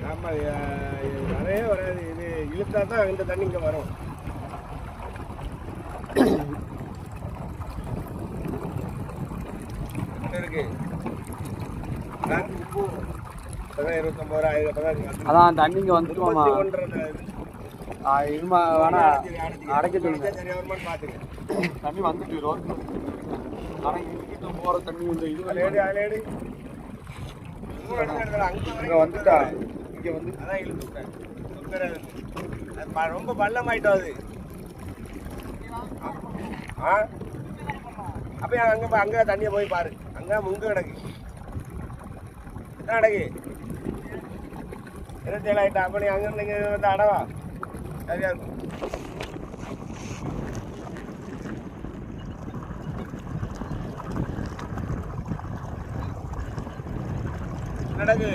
ஆமாம், வரவே வராது. இது இழுத்தா தான் இந்த தண்ணி இங்கே வரும். இருக்கு அதான் தண்ணி இங்கே வந்துட்டுமாமா. இருமா வேணா அடைக்க சொல்லுங்க. தண்ணி வந்துட்டு ரோட். ஆனால் இங்கிட்ட போகிற தண்ணி இந்த இது இங்கே வந்துட்டா. இங்கே வந்து அதான் இழுத்துட்டேன். ரொம்ப பள்ளமாயிட்டோம் அது. அப்போ அங்கே தண்ணியை போய் பாரு. அங்கே முங்க கிடக்கு. என்ன கிடக்கு? 27 ஆகிட்டா. அப்போ நீ அங்கே இங்கே வந்து அடவா சரியா இருக்கும். நடக்கு.